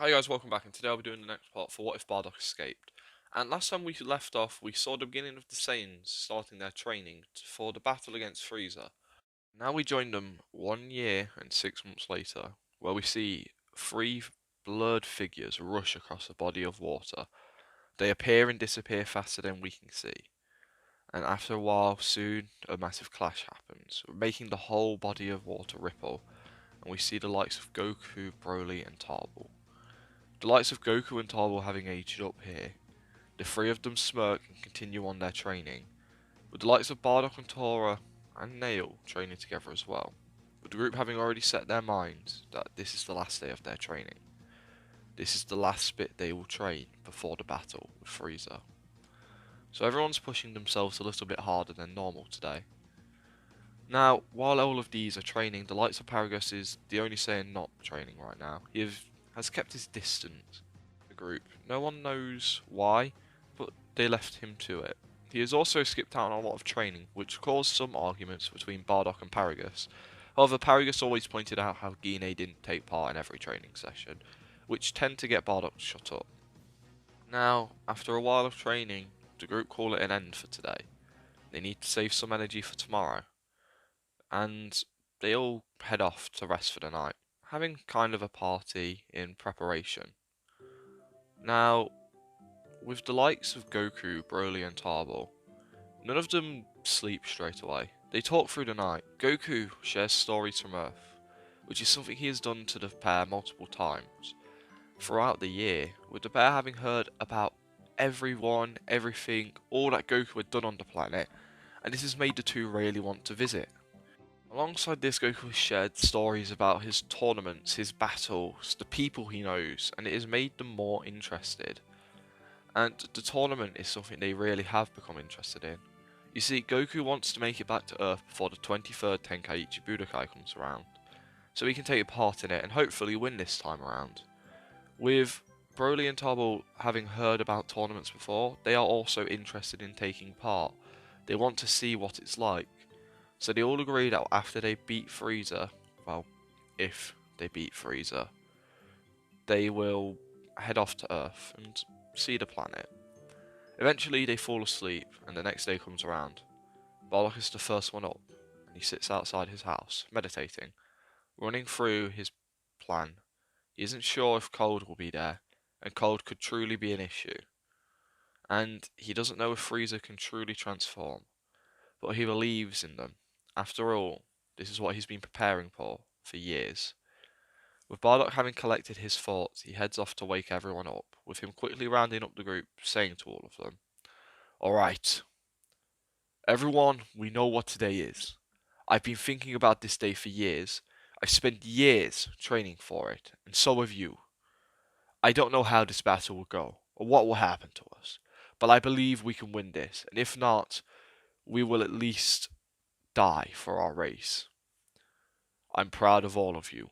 Hi guys, welcome back, and today I'll be doing the next part for What If Bardock Escaped. And last time we left off, we saw the beginning of the Saiyans starting their training for the battle against Frieza. Now we join them 1 year and 6 months later, where we see three blurred figures rush across a body of water. They appear and disappear faster than we can see. And after a while, soon a massive clash happens, making the whole body of water ripple, and we see the likes of Goku, Broly, and Tarble. The likes of Goku and Tarble having aged up here, the three of them smirk and continue on their training, with the likes of Bardock and Tora and Nail training together as well, with the group having already set their minds that this is the last day of their training. This is the last bit they will train before the battle with Frieza. So everyone's pushing themselves a little bit harder than normal today. Now, while all of these are training, the likes of Paragus is the only Saiyan not training right now. Has kept his distance from the group. No one knows why, but they left him to it. He has also skipped out on a lot of training, which caused some arguments between Bardock and Paragus. However, Paragus always pointed out how Guinea didn't take part in every training session, which tend to get Bardock to shut up. Now, after a while of training, the group call it an end for today. They need to save some energy for tomorrow, and they all head off to rest for the night, having kind of a party in preparation. Now, with the likes of Goku, Broly, and Tarble, none of them sleep straight away. They talk through the night. Goku shares stories from Earth, which is something he has done to the pair multiple times throughout the year, with the pair having heard about everyone, everything, all that Goku had done on the planet, and this has made the two really want to visit. Alongside this, Goku has shared stories about his tournaments, his battles, the people he knows, and it has made them more interested. And the tournament is something they really have become interested in. You see, Goku wants to make it back to Earth before the 23rd Tenkaichi Budokai comes around, so he can take part in it and hopefully win this time around. With Broly and Tarble having heard about tournaments before, they are also interested in taking part. They want to see what it's like. So they all agree that after they beat Frieza, well, if they beat Frieza, they will head off to Earth and see the planet. Eventually they fall asleep and the next day comes around. Bardock is the first one up and he sits outside his house, meditating, running through his plan. He isn't sure if cold will be there, and cold could truly be an issue. And he doesn't know if Frieza can truly transform, but he believes in them. After all, this is what he's been preparing for years. With Bardock having collected his thoughts, he heads off to wake everyone up, with him quickly rounding up the group, saying to all of them, "Alright, everyone, we know what today is. I've been thinking about this day for years. I've spent years training for it, and so have you. I don't know how this battle will go, or what will happen to us, but I believe we can win this, and if not, we will at least die for our race. I'm proud of all of you."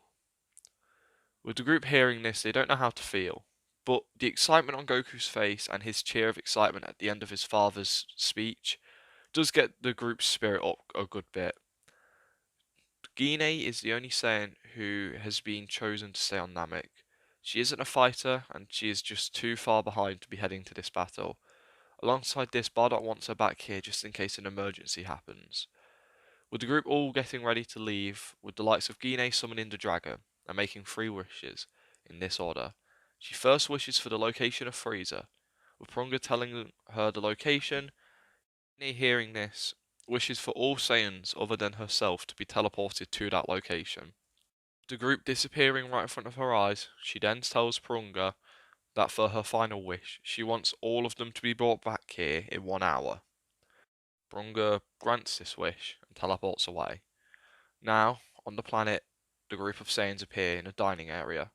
With the group hearing this, they don't know how to feel, but the excitement on Goku's face and his cheer of excitement at the end of his father's speech does get the group's spirit up a good bit. Guinea is the only Saiyan who has been chosen to stay on Namek. She isn't a fighter, and she is just too far behind to be heading to this battle. Alongside this, Bardock wants her back here just in case an emergency happens. With the group all getting ready to leave, with the likes of Guinea summoning the dragon and making 3 wishes in this order. She first wishes for the location of Frieza, with Prunga telling her the location. Guinea hearing this, wishes for all Saiyans other than herself to be teleported to that location. The group disappearing right in front of her eyes, she then tells Prunga that for her final wish, she wants all of them to be brought back here in 1 hour. Prunga grants this wish and teleports away. Now, on the planet, the group of Saiyans appear in a dining area.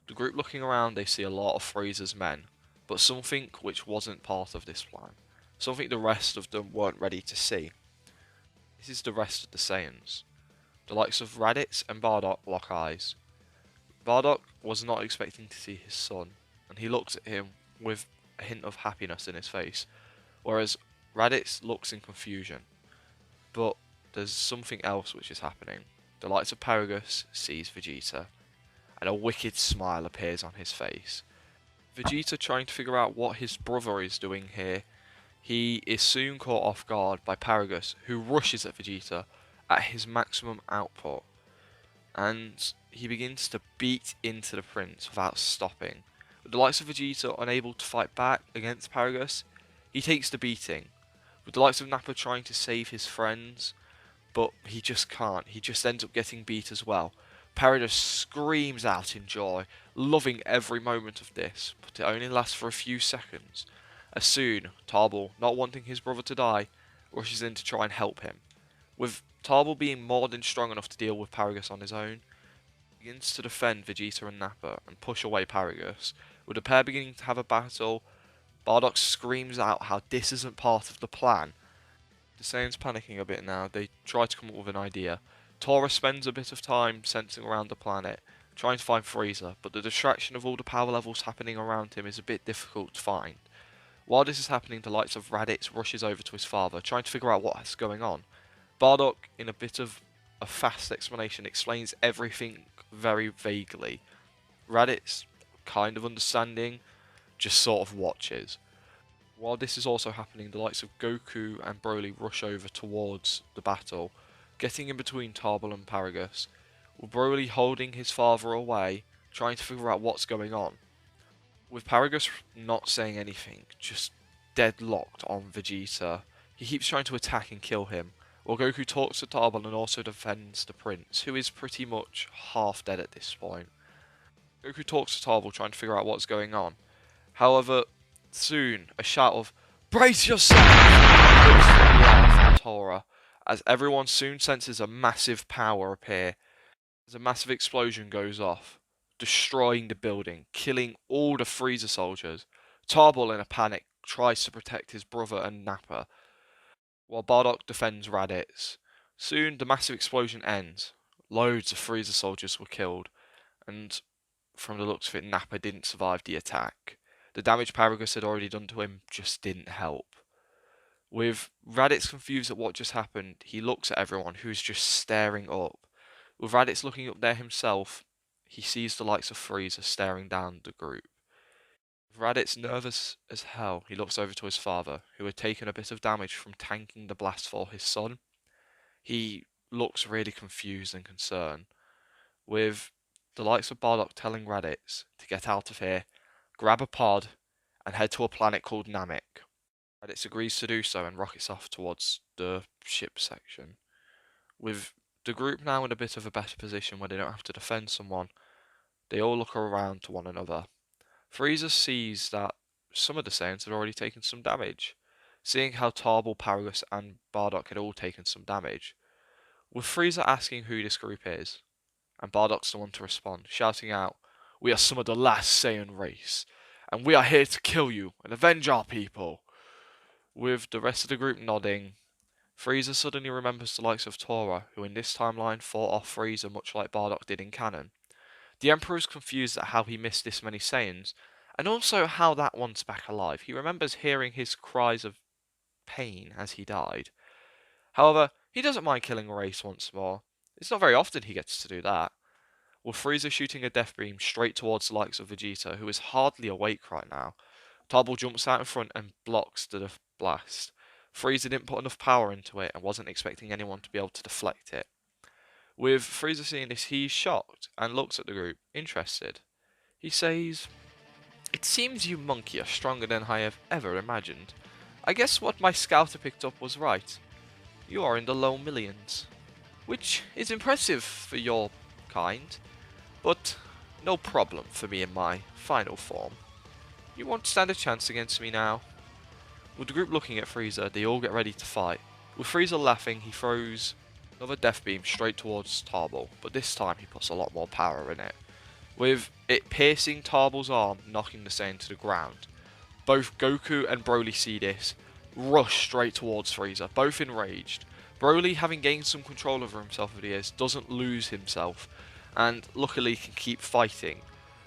The group looking around, they see a lot of Frieza's men, but something which wasn't part of this plan. Something the rest of them weren't ready to see. This is the rest of the Saiyans. The likes of Raditz and Bardock lock eyes. Bardock was not expecting to see his son, and he looks at him with a hint of happiness in his face, whereas Raditz looks in confusion. But there's something else which is happening. The likes of Paragus sees Vegeta, and a wicked smile appears on his face. Vegeta trying to figure out what his brother is doing here. He is soon caught off guard by Paragus, who rushes at Vegeta at his maximum output, and he begins to beat into the prince without stopping. With the likes of Vegeta unable to fight back against Paragus, he takes the beating. With the likes of Nappa trying to save his friends, but he just can't. He just ends up getting beat as well. Paragus screams out in joy, loving every moment of this, but it only lasts for a few seconds. As soon, Tarble, not wanting his brother to die, rushes in to try and help him. With Tarble being more than strong enough to deal with Paragus on his own, he begins to defend Vegeta and Nappa and push away Paragus. With the pair beginning to have a battle, Bardock screams out how this isn't part of the plan. The Saiyans panicking a bit now, they try to come up with an idea. Tora spends a bit of time sensing around the planet, trying to find Frieza, but the distraction of all the power levels happening around him is a bit difficult to find. While this is happening, the likes of Radix rushes over to his father, trying to figure out what's going on. Bardock, in a bit of a fast explanation, explains everything very vaguely. Radix, kind of understanding, just sort of watches. While this is also happening, the likes of Goku and Broly rush over towards the battle, getting in between Tarble and Paragus, with Broly holding his father away, trying to figure out what's going on. With Paragus not saying anything, just deadlocked on Vegeta, he keeps trying to attack and kill him, while Goku talks to Tarble and also defends the prince, who is pretty much half dead at this point. Goku talks to Tarble trying to figure out what's going on. However, soon, a shout of "Brace yourself!" comes from the air from Tora, as everyone soon senses a massive power appear, as a massive explosion goes off, destroying the building, killing all the Frieza soldiers. Tarble, in a panic, tries to protect his brother and Nappa, while Bardock defends Raditz. Soon, the massive explosion ends. Loads of Frieza soldiers were killed, and from the looks of it, Nappa didn't survive the attack. The damage Paragus had already done to him just didn't help. With Raditz confused at what just happened, he looks at everyone who's just staring up. With Raditz looking up there himself, he sees the likes of Frieza staring down the group. With Raditz nervous as hell, he looks over to his father, who had taken a bit of damage from tanking the blast for his son. He looks really confused and concerned, with the likes of Bardock telling Raditz to get out of here, grab a pod, and head to a planet called Namek. Raditz agrees to do so and rockets off towards the ship section. With the group now in a bit of a better position where they don't have to defend someone, they all look around to one another. Frieza sees that some of the Saiyans had already taken some damage, seeing how Tarble, Paragus, and Bardock had all taken some damage. With Frieza asking who this group is, and Bardock's the one to respond, shouting out, "We are some of the last Saiyan race, and we are here to kill you and avenge our people." With the rest of the group nodding, Frieza suddenly remembers the likes of Tora, who in this timeline fought off Frieza much like Bardock did in canon. The Emperor is confused at how he missed this many Saiyans, and also how that one's back alive. He remembers hearing his cries of pain as he died. However, he doesn't mind killing a race once more. It's not very often he gets to do that. With Frieza shooting a death beam straight towards the likes of Vegeta, who is hardly awake right now, Tarble jumps out in front and blocks the blast. Frieza didn't put enough power into it and wasn't expecting anyone to be able to deflect it. With Frieza seeing this, he's shocked and looks at the group, interested. He says, "It seems you monkey are stronger than I have ever imagined. I guess what my scouter picked up was right. You are in the low millions, which is impressive for your kind, but no problem for me in my final form. You won't stand a chance against me now." With the group looking at Frieza, they all get ready to fight. With Frieza laughing, he throws another death beam straight towards Tarble, but this time he puts a lot more power in it, with it piercing Tarble's arm, knocking the Saiyan to the ground. Both Goku and Broly see this, rush straight towards Frieza, both enraged. Broly, having gained some control over himself over the years, doesn't lose himself, and luckily can keep fighting.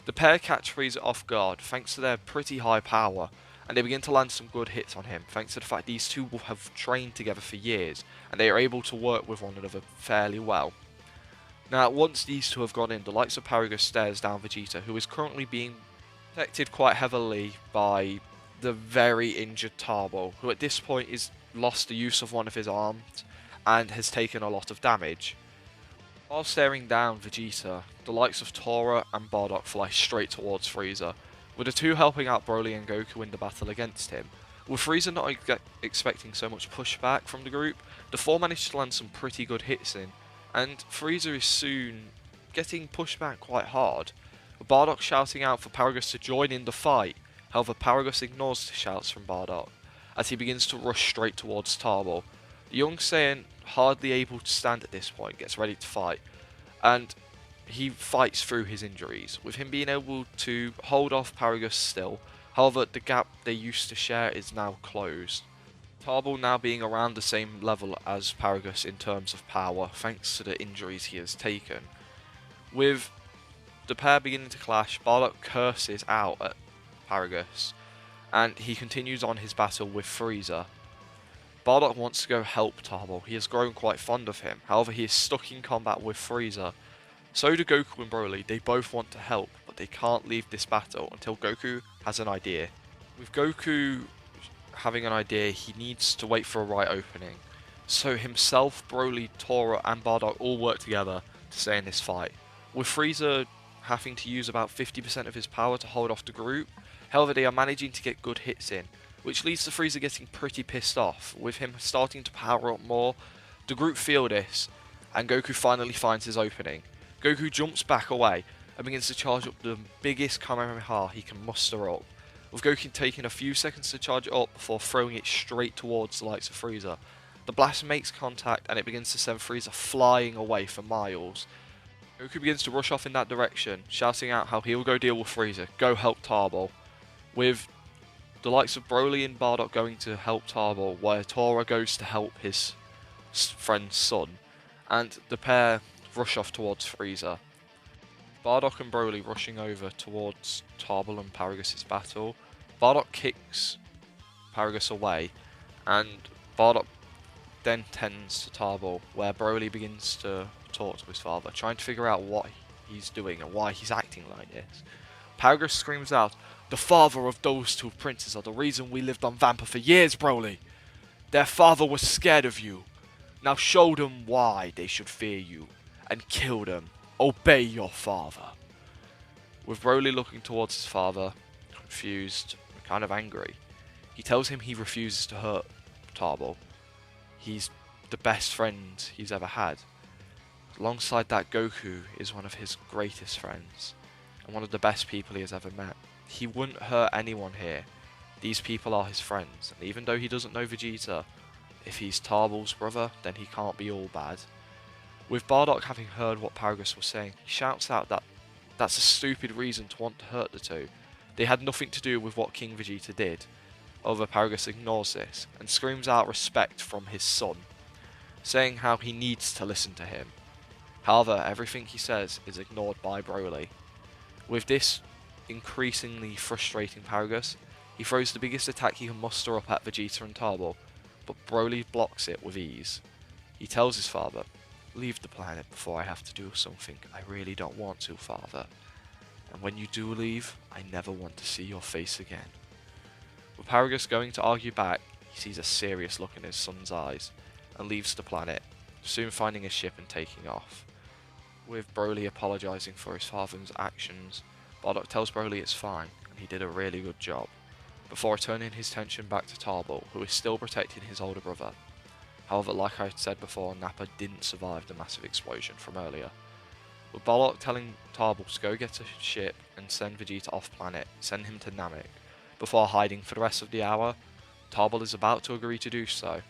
The pair catch Frieza off guard thanks to their pretty high power, and they begin to land some good hits on him thanks to the fact these two have trained together for years and they are able to work with one another fairly well. Now, once these two have gone in, the likes of Paragus stares down Vegeta, who is currently being protected quite heavily by the very injured Tarble, who at this point is lost the use of one of his arms and has taken a lot of damage. While staring down Vegeta, the likes of Tora and Bardock fly straight towards Frieza, with the two helping out Broly and Goku in the battle against him. With Frieza not expecting so much pushback from the group, the four managed to land some pretty good hits in, and Frieza is soon getting pushed back quite hard. With Bardock shouting out for Paragus to join in the fight, however Paragus ignores the shouts from Bardock as he begins to rush straight towards Tarble. The young Saiyan, hardly able to stand at this point, gets ready to fight, and he fights through his injuries, with him being able to hold off Paragus still. However, the gap they used to share is now closed. Tarble now being around the same level as Paragus in terms of power, thanks to the injuries he has taken. With the pair beginning to clash, Bardock curses out at Paragus, and he continues on his battle with Frieza. Bardock wants to go help Tarble, he has grown quite fond of him, however he is stuck in combat with Frieza. So do Goku and Broly, they both want to help, but they can't leave this battle until Goku has an idea. With Goku having an idea, he needs to wait for a right opening. So himself, Broly, Tora and Bardock all work together to stay in this fight, with Frieza having to use about 50% of his power to hold off the group. However, they are managing to get good hits in, which leads to Frieza getting pretty pissed off, with him starting to power up more. The group feel this, and Goku finally finds his opening. Goku jumps back away and begins to charge up the biggest Kamehameha he can muster up, with Goku taking a few seconds to charge it up before throwing it straight towards the likes of Frieza. The blast makes contact and it begins to send Frieza flying away for miles. Goku begins to rush off in that direction, shouting out how he'll go deal with Frieza, go help Tarble, with the likes of Broly and Bardock going to help Tarble, where Tora goes to help his friend's son, and the pair rush off towards Frieza. Bardock and Broly rushing over towards Tarble and Paragus' battle. Bardock kicks Paragus away, and Bardock then tends to Tarble, where Broly begins to talk to his father, trying to figure out what he's doing and why he's acting like this. Paragus screams out, "The father of those two princes are the reason we lived on Vampa for years, Broly! Their father was scared of you. Now show them why they should fear you, and kill them. Obey your father." With Broly looking towards his father, confused and kind of angry, he tells him he refuses to hurt Tarble. He's the best friend he's ever had. Alongside that, Goku is one of his greatest friends, and one of the best people he has ever met. He wouldn't hurt anyone here. These people are his friends, and even though he doesn't know Vegeta, if he's Tarble's brother, then he can't be all bad. With Bardock having heard what Paragus was saying, he shouts out that that's a stupid reason to want to hurt the two. They had nothing to do with what King Vegeta did. However, Paragus ignores this, and screams out respect from his son, saying how he needs to listen to him. However, everything he says is ignored by Broly. With this increasingly frustrating Paragus, he throws the biggest attack he can muster up at Vegeta and Tarble, but Broly blocks it with ease. He tells his father, "Leave the planet before I have to do something I really don't want to, father. And when you do leave, I never want to see your face again." With Paragus going to argue back, he sees a serious look in his son's eyes, and leaves the planet, soon finding a ship and taking off. With Broly apologising for his father's actions, Bardock tells Broly it's fine, and he did a really good job, before turning his attention back to Tarble, who is still protecting his older brother. However, like I said before, Nappa didn't survive the massive explosion from earlier. With Bardock telling Tarble to go get a ship and send Vegeta off planet, send him to Namek, before hiding for the rest of the hour, Tarble is about to agree to do so.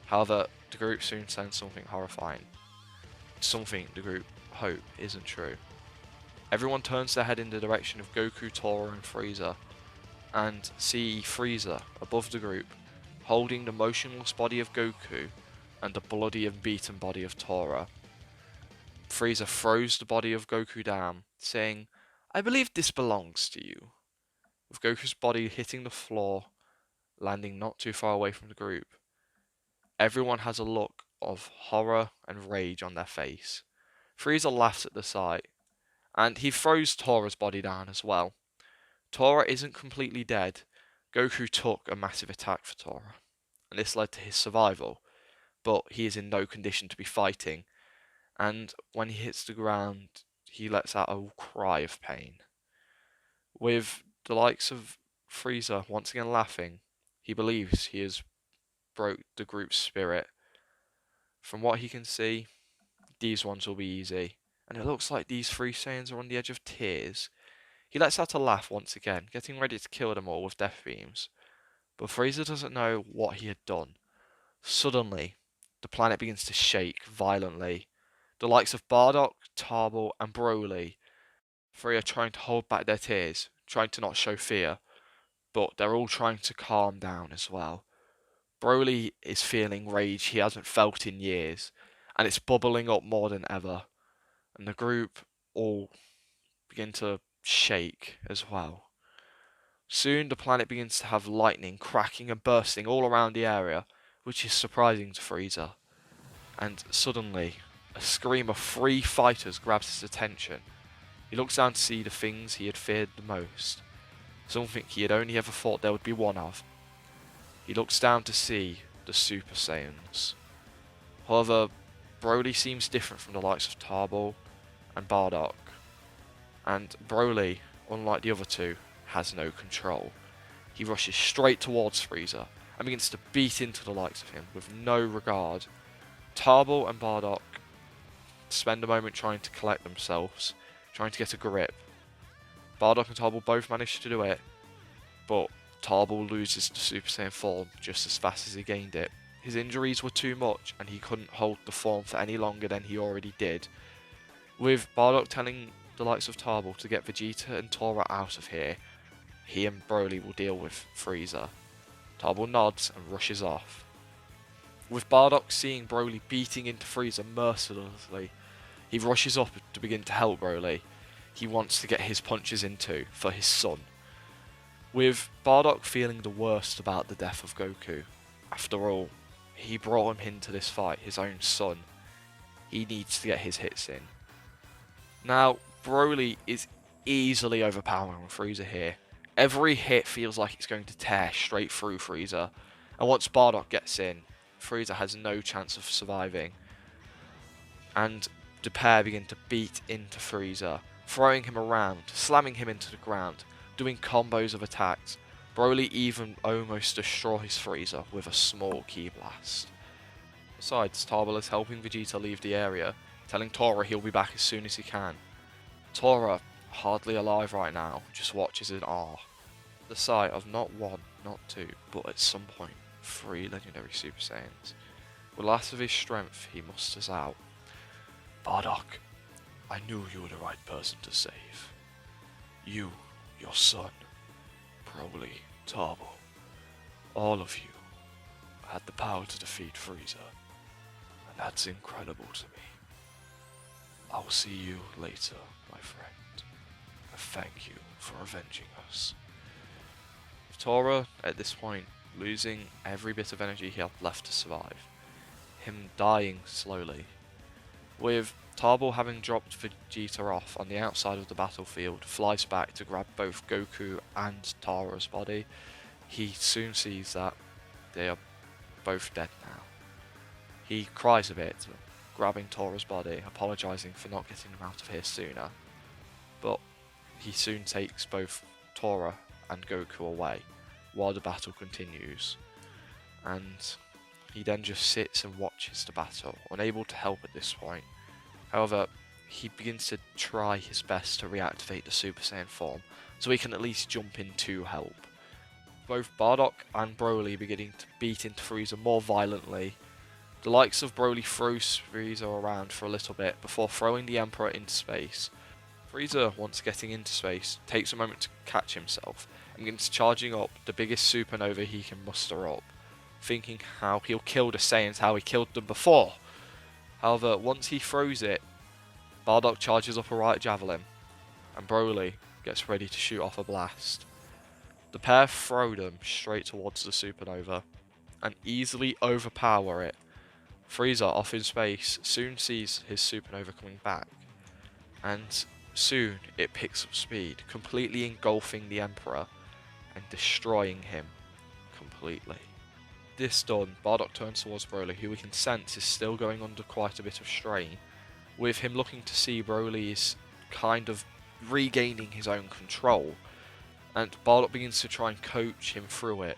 However, the group soon sends something horrifying. Something the group hope isn't true. Everyone turns their head in the direction of Goku, Tora and Frieza, and see Frieza above the group, holding the motionless body of Goku and the bloody and beaten body of Tora. Frieza throws the body of Goku down, saying, "I believe this belongs to you," with Goku's body hitting the floor, landing not too far away from the group. Everyone has a look of horror and rage on their face. Frieza laughs at the sight, and he throws Tora's body down as well. Tora isn't completely dead. Goku took a massive attack for Tora, and this led to his survival, but he is in no condition to be fighting, and when he hits the ground, he lets out a cry of pain. With the likes of Frieza once again laughing, he believes he has broke the group's spirit. From what he can see, these ones will be easy, and it looks like these three Saiyans are on the edge of tears. He lets out a laugh once again, getting ready to kill them all with death beams. But Frieza doesn't know what he had done. Suddenly, the planet begins to shake violently. The likes of Bardock, tarble, and Broly, three are trying to hold back their tears, trying to not show fear, but they're all trying to calm down as well. Broly is feeling rage he hasn't felt in years, and it's bubbling up more than ever. And the group all begin to shake as well. Soon the planet begins to have lightning cracking and bursting all around the area, which is surprising to Frieza. And suddenly, a scream of three fighters grabs his attention. He looks down to see the things he had feared the most, something he had only ever thought there would be one of. He looks down to see the Super Saiyans. However, Broly seems different from the likes of tarble and Bardock, and Broly, unlike the other two, has no control. He rushes straight towards Frieza and begins to beat into the likes of him with no regard. tarble and Bardock spend a moment trying to collect themselves, trying to get a grip. Bardock and tarble both manage to do it, but tarble loses the Super Saiyan form just as fast as he gained it. His injuries were too much and he couldn't hold the form for any longer than he already did. With Bardock telling the likes of tarble to get Vegeta and Tora out of here, he and Broly will deal with Frieza. tarble nods and rushes off. With Bardock seeing Broly beating into Frieza mercilessly, he rushes up to begin to help Broly. He wants to get his punches in too, for his son. With Bardock feeling the worst about the death of Goku, after all, he brought him into this fight, his own son. He needs to get his hits in. Now, Broly is easily overpowering Frieza here. Every hit feels like it's going to tear straight through Frieza, and once Bardock gets in, Frieza has no chance of surviving. And the pair begin to beat into Frieza, throwing him around, slamming him into the ground, doing combos of attacks. Broly even almost destroys Frieza with a small ki blast. Besides, tarble is helping Vegeta leave the area, telling Tora he'll be back as soon as he can. Tora, hardly alive right now, just watches in awe. The sight of not one, not two, but at some point, 3 legendary Super Saiyans. With last of his strength, he musters out, "Bardock, I knew you were the right person to save. You, your son, Broly, tarble, all of you had the power to defeat Frieza, and that's incredible to me. I'll see you later, my friend, and thank you for avenging us." Tora, at this point, losing every bit of energy he had left to survive, him dying slowly. With tarble having dropped Vegeta off on the outside of the battlefield, flies back to grab both Goku and Tara's body. He soon sees that they are both dead now. He cries a bit, grabbing Tora's body, apologising for not getting them out of here sooner. But he soon takes both Tora and Goku away while the battle continues. And he then just sits and watches the battle, unable to help at this point. However, he begins to try his best to reactivate the Super Saiyan form, so he can at least jump in to help. Both Bardock and Broly beginning to beat into Frieza more violently. The likes of Broly throws Frieza around for a little bit before throwing the Emperor into space. Frieza, once getting into space, takes a moment to catch himself and begins charging up the biggest supernova he can muster up, thinking how he'll kill the Saiyans how he killed them before. However, once he throws it, Bardock charges up a right javelin, and Broly gets ready to shoot off a blast. The pair throw them straight towards the supernova, and easily overpower it, Frieza, off in space, soon sees his supernova coming back, and soon it picks up speed, completely engulfing the Emperor and destroying him completely. This done, Bardock turns towards Broly, who we can sense is still going under quite a bit of strain, with him looking to see Broly is kind of regaining his own control, and Bardock begins to try and coach him through it.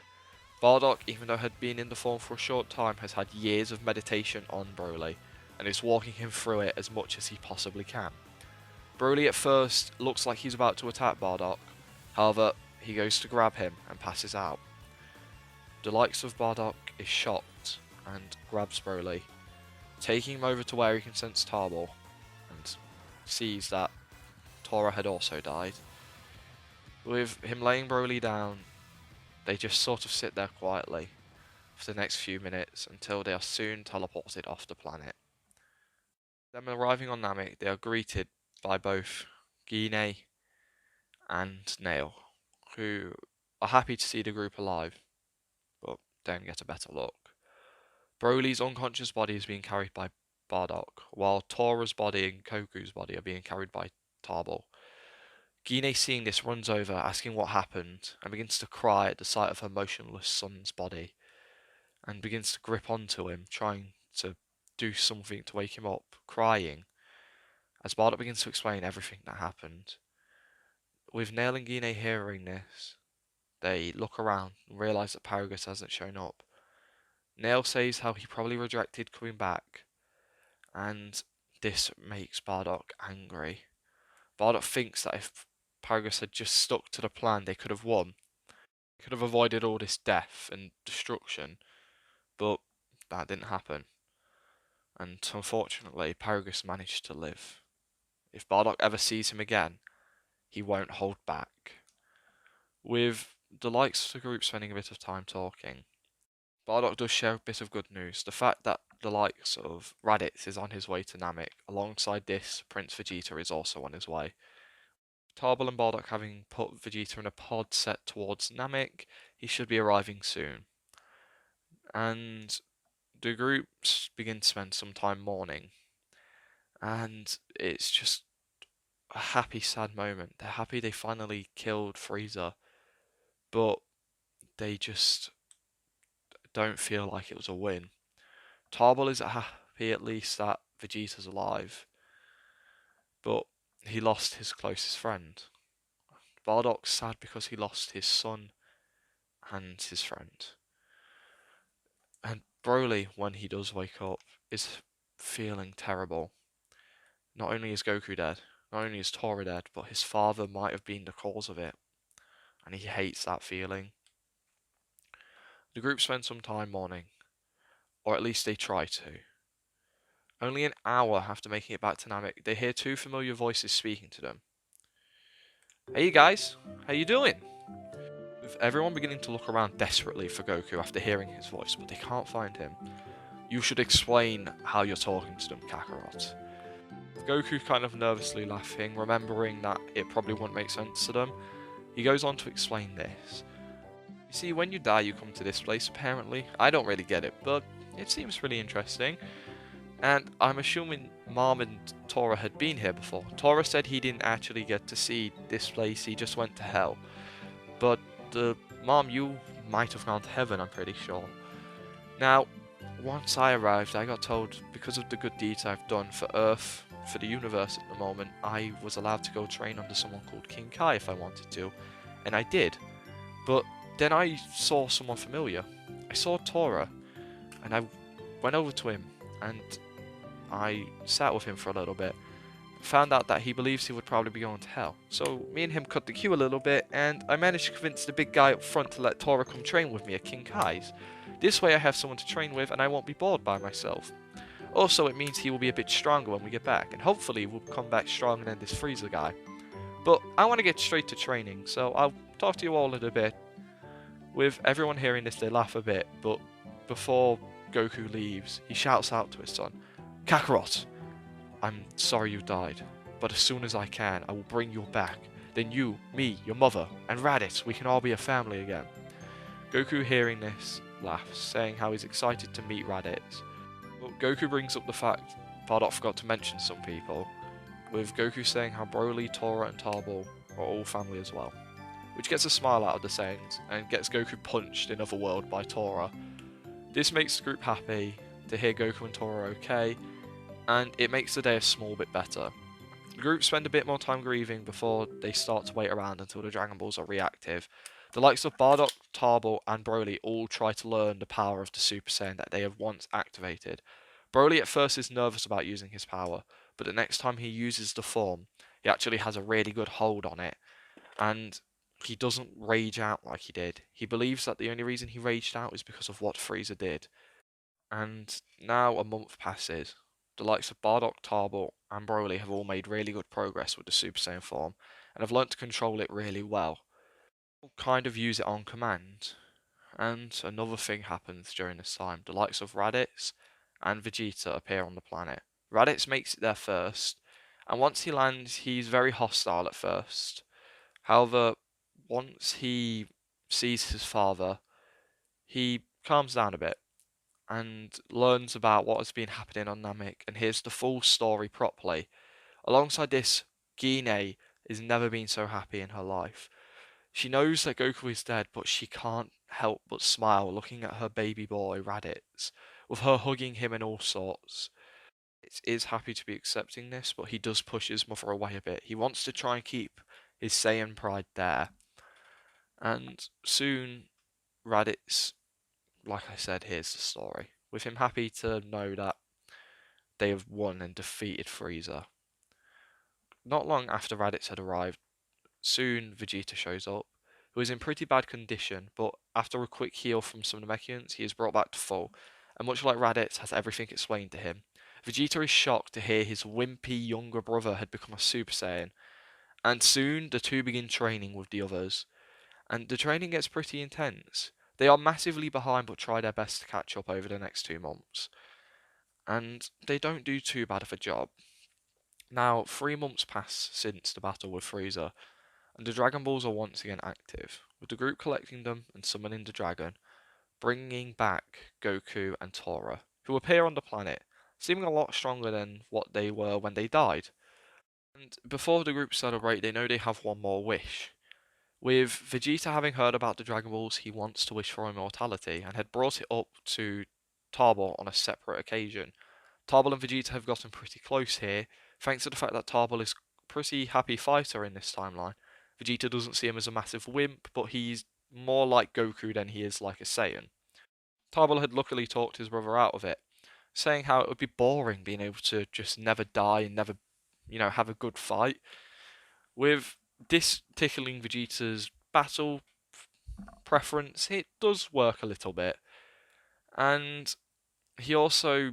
Bardock, even though had been in the form for a short time, has had years of meditation on Broly, and is walking him through it as much as he possibly can. Broly at first looks like he's about to attack Bardock, however, he goes to grab him and passes out. The likes of Bardock is shocked and grabs Broly, taking him over to where he can sense tarble, and sees that Tora had also died. With him laying Broly down, they just sort of sit there quietly for the next few minutes until they are soon teleported off the planet. Them arriving on Namek, they are greeted by both Gine and Nail, who are happy to see the group alive, but don't get a better look. Broly's unconscious body is being carried by Bardock, while Tora's body and Goku's body are being carried by tarble. Gine, seeing this, runs over, asking what happened, and begins to cry at the sight of her motionless son's body, and begins to grip onto him, trying to do something to wake him up, crying, as Bardock begins to explain everything that happened. With Nail and Gine hearing this, they look around and realise that Paragus hasn't shown up. Nail says how he probably rejected coming back, and this makes Bardock angry. Bardock thinks that if Paragus had just stuck to the plan, they could have won. They could have avoided all this death and destruction, but that didn't happen. And unfortunately, Paragus managed to live. If Bardock ever sees him again, he won't hold back. With the likes of the group spending a bit of time talking, Bardock does share a bit of good news. The fact that the likes of Radix is on his way to Namek. Alongside this, Prince Vegeta is also on his way. Tarble and Bardock having put Vegeta in a pod set towards Namek, he should be arriving soon. And the groups begin to spend some time mourning. And it's just a happy, sad moment. They're happy they finally killed Frieza, but they just don't feel like it was a win. Tarble is happy at least that Vegeta's alive, but he lost his closest friend. Bardock's sad because he lost his son and his friend. And Broly, when he does wake up, is feeling terrible. Not only is Goku dead, not only is Tora dead, but his father might have been the cause of it, and he hates that feeling. The group spend some time mourning, or at least they try to. Only an hour after making it back to Namek, they hear two familiar voices speaking to them. Hey guys, how you doing? With everyone beginning to look around desperately for Goku after hearing his voice, but they can't find him. You should explain how you're talking to them, Kakarot. Goku kind of nervously laughing, remembering that it probably wouldn't make sense to them. He goes on to explain this. You see, when you die, you come to this place, apparently. I don't really get it, but it seems pretty interesting. And I'm assuming Mom and Tora had been here before. Tora said he didn't actually get to see this place, he just went to hell. But Mom, you might have gone to heaven, I'm pretty sure. Now, once I arrived, I got told, because of the good deeds I've done for Earth, for the universe at the moment, I was allowed to go train under someone called King Kai if I wanted to. And I did. But then I saw someone familiar. I saw Tora, and I went over to him, and I sat with him for a little bit. Found out that he believes he would probably be going to hell. So me and him cut the queue a little bit, and I managed to convince the big guy up front to let Tora come train with me at King Kai's. This way I have someone to train with, and I won't be bored by myself. Also, it means he will be a bit stronger when we get back, and hopefully we'll come back stronger than this Frieza guy. But I want to get straight to training, so I'll talk to you all in a bit. With everyone hearing this, they laugh a bit, but before Goku leaves, he shouts out to his son, Kakarot, I'm sorry you died, but as soon as I can, I will bring you back. Then you, me, your mother, and Raditz, we can all be a family again. Goku, hearing this, laughs, saying how he's excited to meet Raditz. But Goku brings up the fact Bardock forgot to mention some people, with Goku saying how Broly, Tora, and Tarble are all family as well, which gets a smile out of the Saiyans and gets Goku punched in Otherworld by Tora. This makes the group happy to hear Goku and Tora are okay, and it makes the day a small bit better. The group spend a bit more time grieving before they start to wait around until the Dragon Balls are reactive. The likes of Bardock, Tarble, and Broly all try to learn the power of the Super Saiyan that they have once activated. Broly at first is nervous about using his power, but the next time he uses the form, he actually has a really good hold on it, and he doesn't rage out like he did. He believes that the only reason he raged out is because of what Frieza did. And now a month passes. The likes of Bardock, Tarble, and Broly have all made really good progress with the Super Saiyan form, and have learnt to control it really well. They'll kind of use it on command. And another thing happens during this time. The likes of Raditz and Vegeta appear on the planet. Raditz makes it there first, and once he lands, he's very hostile at first. However, once he sees his father, he calms down a bit and learns about what has been happening on Namek and hears the full story properly. Alongside this, Gine has never been so happy in her life. She knows that Goku is dead, but she can't help but smile looking at her baby boy Raditz, with her hugging him and all sorts. It is happy to be accepting this, but he does push his mother away a bit. He wants to try and keep his Saiyan pride there. And soon, Raditz, like I said, here's the story. With him happy to know that they have won and defeated Frieza. Not long after Raditz had arrived, soon Vegeta shows up, who is in pretty bad condition, but after a quick heal from some Namekians, he is brought back to full, and much like Raditz has everything explained to him. Vegeta is shocked to hear his wimpy younger brother had become a Super Saiyan, and soon the two begin training with the others, and the training gets pretty intense. They are massively behind but try their best to catch up over the next 2 months, and they don't do too bad of a job. Now, 3 months pass since the battle with Frieza, and the Dragon Balls are once again active, with the group collecting them and summoning the dragon, bringing back Goku and Tora, who appear on the planet, seeming a lot stronger than what they were when they died. And before the group celebrate, they know they have one more wish. With Vegeta having heard about the Dragon Balls, he wants to wish for immortality, and had brought it up to Tarble on a separate occasion. Tarble and Vegeta have gotten pretty close here, thanks to the fact that Tarble is a pretty happy fighter in this timeline. Vegeta doesn't see him as a massive wimp, but he's more like Goku than he is like a Saiyan. Tarble had luckily talked his brother out of it, saying how it would be boring being able to just never die and never, have a good fight. With this tickling Vegeta's battle preference, it does work a little bit. And he also,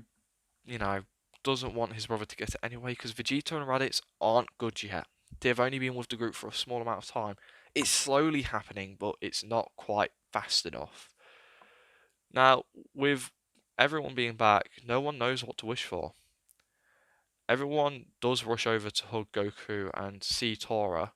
you know, doesn't want his brother to get it anyway because Vegeta and Raditz aren't good yet. They've only been with the group for a small amount of time. It's slowly happening, but it's not quite fast enough. Now, with everyone being back, no one knows what to wish for. Everyone does rush over to hug Goku and see Tora,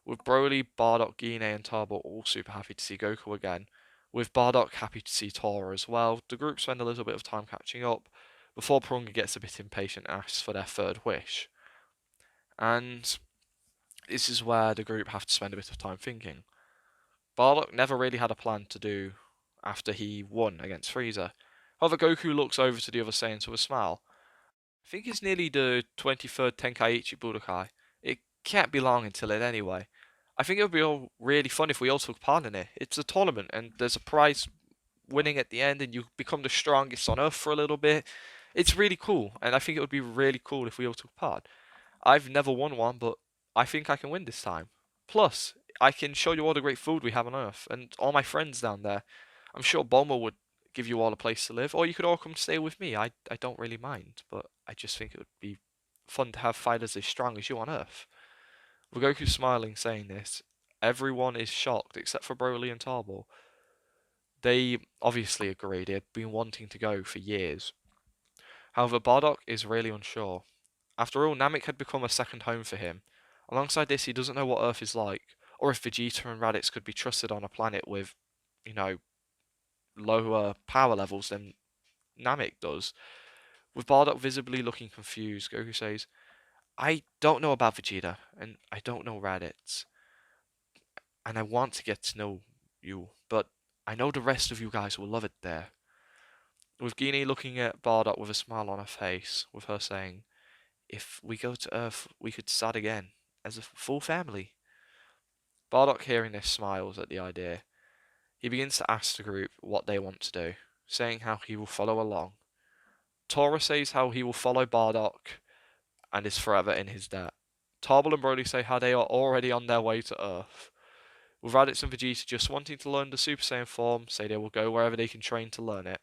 with Broly, Bardock, Gine, and Tarble all super happy to see Goku again. With Bardock happy to see Tora as well, the group spend a little bit of time catching up before Porunga gets a bit impatient and asks for their third wish. And this is where the group have to spend a bit of time thinking. Bardock never really had a plan to do after he won against Frieza. However, Goku looks over to the other Saiyans with a smile. I think it's nearly the 23rd Tenkaichi Budokai. It can't be long until it anyway. I think it would be all really fun if we all took part in it. It's a tournament and there's a prize winning at the end and you become the strongest on Earth for a little bit. It's really cool and I think it would be really cool if we all took part. I've never won one, but I think I can win this time. Plus, I can show you all the great food we have on Earth and all my friends down there. I'm sure Bulma would give you all a place to live, or you could all come stay with me. I don't really mind, but I just think it would be fun to have fighters as strong as you on Earth. With Goku smiling saying this, everyone is shocked except for Broly and Tarble. They obviously agree, they've been wanting to go for years. However, Bardock is really unsure. After all, Namek had become a second home for him. Alongside this, he doesn't know what Earth is like, or if Vegeta and Raditz could be trusted on a planet with, you know, lower power levels than Namek does. With Bardock visibly looking confused, Goku says, I don't know about Vegeta, and I don't know Raditz, and I want to get to know you, but I know the rest of you guys will love it there. With Guinea looking at Bardock with a smile on her face, with her saying, if we go to Earth, we could start again, as a full family. Bardock, hearing this, smiles at the idea. He begins to ask the group what they want to do, saying how he will follow along. Tora says how he will follow Bardock and is forever in his debt. Tarble and Broly say how they are already on their way to Earth. With Radix and Vegeta just wanting to learn the Super Saiyan form, say they will go wherever they can train to learn it.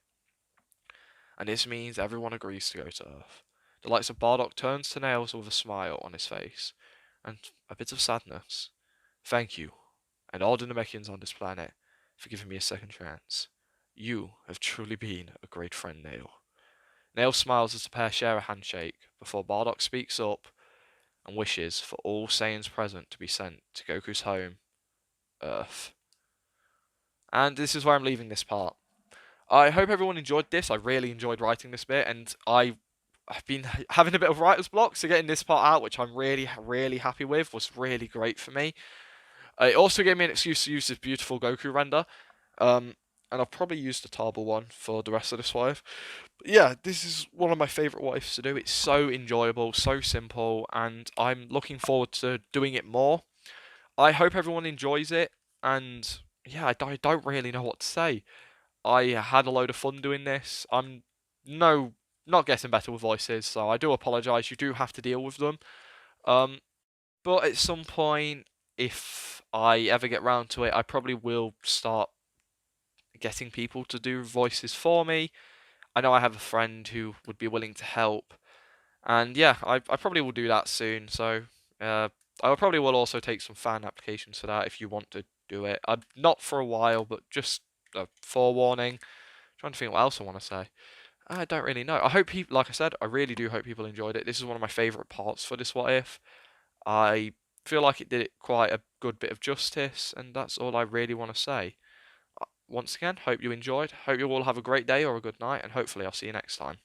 And this means everyone agrees to go to Earth. The likes of Bardock turns to Nails with a smile on his face, and a bit of sadness. Thank you, and all the Namekians on this planet, for giving me a second chance. You have truly been a great friend, Nail. Nail smiles as the pair share a handshake, before Bardock speaks up and wishes for all Saiyans present to be sent to Goku's home, Earth. And this is where I'm leaving this part. I hope everyone enjoyed this. I really enjoyed writing this bit, and I've been having a bit of writer's block, so getting this part out, which I'm really, really happy with, was really great for me. It also gave me an excuse to use this beautiful Goku render, and I'll probably use the tarble one for the rest of this wife. But yeah, this is one of my favourite what ifs to do. It's so enjoyable, so simple, and I'm looking forward to doing it more. I hope everyone enjoys it, and yeah, I don't really know what to say. I had a load of fun doing this. I'm no not getting better with voices, so I do apologise. You do have to deal with them. Um, but at some point, if I ever get round to it, I probably will start getting people to do voices for me. I know I have a friend who would be willing to help, and yeah, I probably will do that soon. So I probably will also take some fan applications for that if you want to do it. Not for a while, but just a forewarning. Trying to think what else I want to say. I don't really know. I hope people, like I said, I really do hope people enjoyed it. This is one of my favourite parts for this What If. I feel like it did it quite a good bit of justice, and that's all I really want to say. Once again, hope you enjoyed. Hope you all have a great day or a good night, and hopefully I'll see you next time.